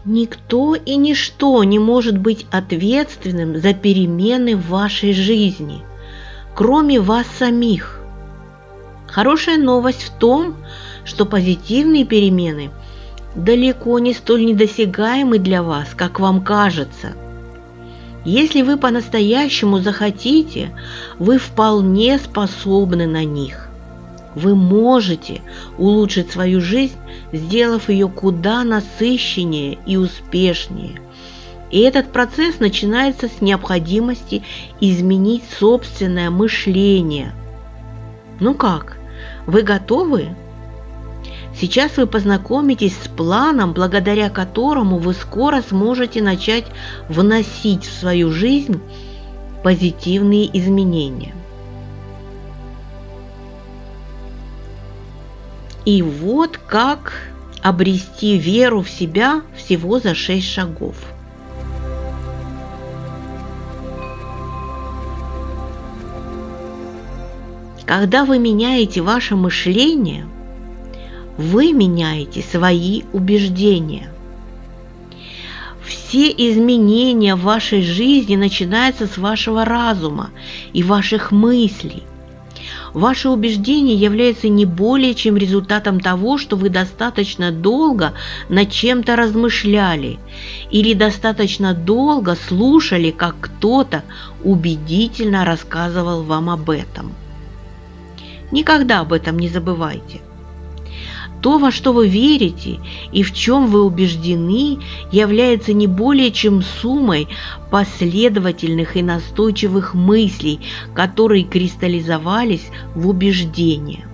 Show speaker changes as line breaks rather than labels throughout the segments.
Никто и ничто не может быть ответственным за перемены в вашей жизни, кроме вас самих. Хорошая новость в том, что позитивные перемены далеко не столь недосягаемы для вас, как вам кажется. Если вы по-настоящему захотите, вы вполне способны на них. Вы можете улучшить свою жизнь, сделав ее куда насыщеннее и успешнее. И этот процесс начинается с необходимости изменить собственное мышление. Ну как, вы готовы? Сейчас вы познакомитесь с планом, благодаря которому вы скоро сможете начать вносить в свою жизнь позитивные изменения. И вот как обрести веру в себя всего за 6 шагов. Когда вы меняете ваше мышление, вы меняете свои убеждения. Все изменения в вашей жизни начинаются с вашего разума и ваших мыслей. Ваши убеждения являются не более чем результатом того, что вы достаточно долго над чем-то размышляли или достаточно долго слушали, как кто-то убедительно рассказывал вам об этом. Никогда об этом не забывайте. То, во что вы верите и в чем вы убеждены, является не более чем суммой последовательных и настойчивых мыслей, которые кристаллизовались в убеждения.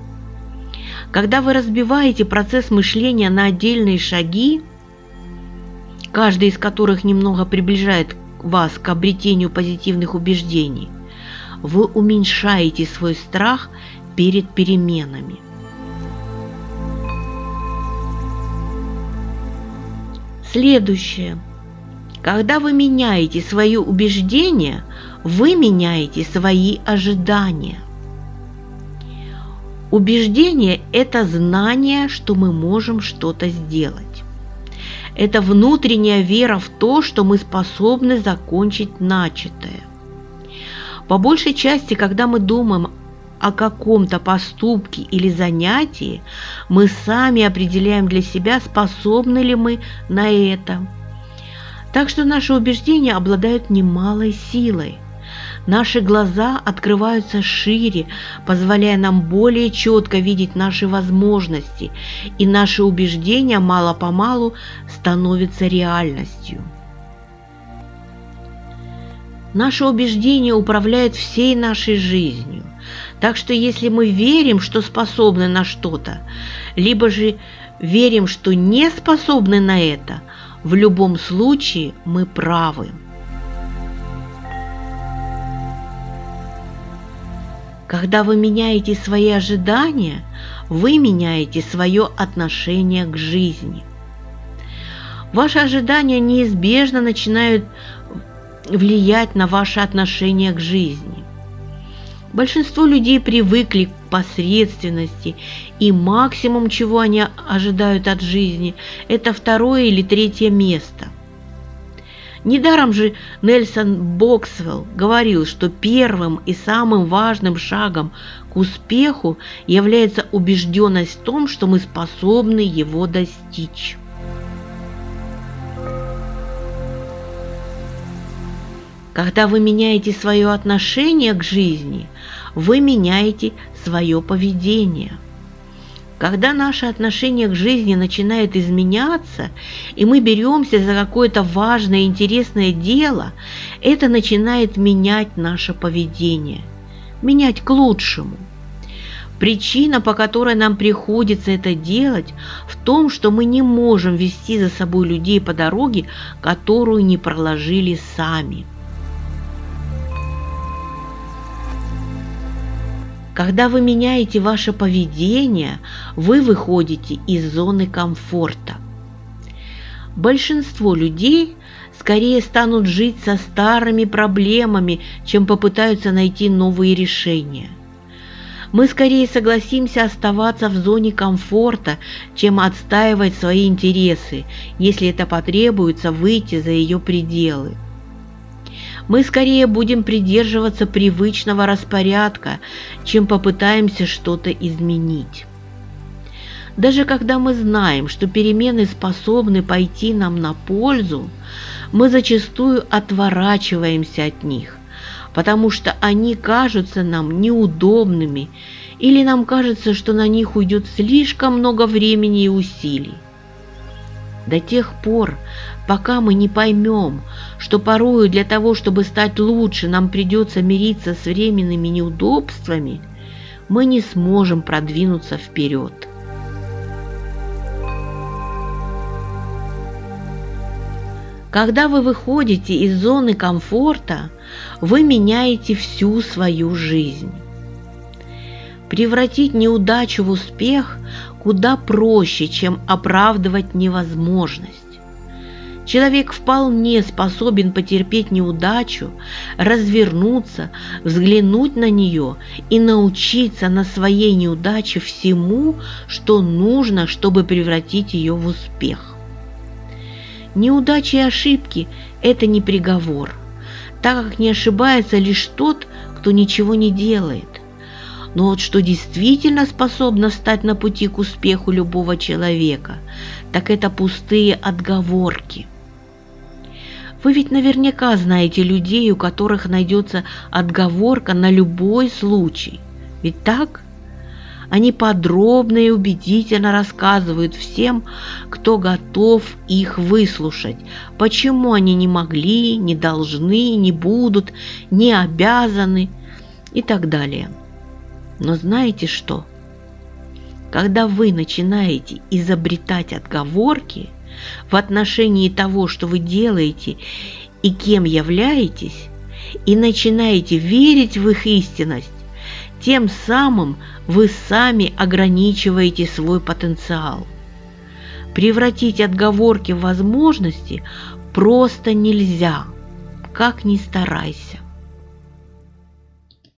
Когда вы разбиваете процесс мышления на отдельные шаги, каждый из которых немного приближает вас к обретению позитивных убеждений, вы уменьшаете свой страх перед переменами. Следующее. Когда вы меняете свои убеждения, вы меняете свои ожидания. Убеждение – это знание, что мы можем что-то сделать. Это внутренняя вера в то, что мы способны закончить начатое. По большей части, когда мы думаем о каком-то поступке или занятии, мы сами определяем для себя, способны ли мы на это. Так что наши убеждения обладают немалой силой. Наши глаза открываются шире, позволяя нам более четко видеть наши возможности, и наши убеждения мало-помалу становятся реальностью. Наши убеждения управляют всей нашей жизнью. Так что если мы верим, что способны на что-то, либо же верим, что не способны на это, в любом случае мы правы. Когда вы меняете свои ожидания, вы меняете свое отношение к жизни. Ваши ожидания неизбежно начинают влиять на ваше отношение к жизни. Большинство людей привыкли к посредственности, и максимум, чего они ожидают от жизни, это 2-е или 3-е место. Недаром же Нельсон Боксвелл говорил, что первым и самым важным шагом к успеху является убежденность в том, что мы способны его достичь. Когда вы меняете свое отношение к жизни, вы меняете свое поведение. Когда наше отношение к жизни начинает изменяться, и мы беремся за какое-то важное и интересное дело, это начинает менять наше поведение, менять к лучшему. Причина, по которой нам приходится это делать, в том, что мы не можем вести за собой людей по дороге, которую не проложили сами. Когда вы меняете ваше поведение, вы выходите из зоны комфорта. Большинство людей скорее станут жить со старыми проблемами, чем попытаются найти новые решения. Мы скорее согласимся оставаться в зоне комфорта, чем отстаивать свои интересы, если это потребуется выйти за ее пределы. Мы скорее будем придерживаться привычного распорядка, чем попытаемся что-то изменить. Даже когда мы знаем, что перемены способны пойти нам на пользу, мы зачастую отворачиваемся от них, потому что они кажутся нам неудобными или нам кажется, что на них уйдет слишком много времени и усилий. До тех пор, пока мы не поймем, что порою для того, чтобы стать лучше, нам придется мириться с временными неудобствами, мы не сможем продвинуться вперед. Когда вы выходите из зоны комфорта, вы меняете всю свою жизнь. Превратить неудачу в успех куда проще, чем оправдывать невозможность. Человек вполне способен потерпеть неудачу, развернуться, взглянуть на нее и научиться на своей неудаче всему, что нужно, чтобы превратить ее в успех. Неудачи и ошибки – это не приговор, так как не ошибается лишь тот, кто ничего не делает. Но вот что действительно способно встать на пути к успеху любого человека, так это пустые отговорки. Вы ведь наверняка знаете людей, у которых найдется отговорка на любой случай. Ведь так? Они подробно и убедительно рассказывают всем, кто готов их выслушать, почему они не могли, не должны, не будут, не обязаны и так далее. Но знаете что? Когда вы начинаете изобретать отговорки в отношении того, что вы делаете и кем являетесь, и начинаете верить в их истинность, тем самым вы сами ограничиваете свой потенциал. Превратить отговорки в возможности просто нельзя, как ни старайся.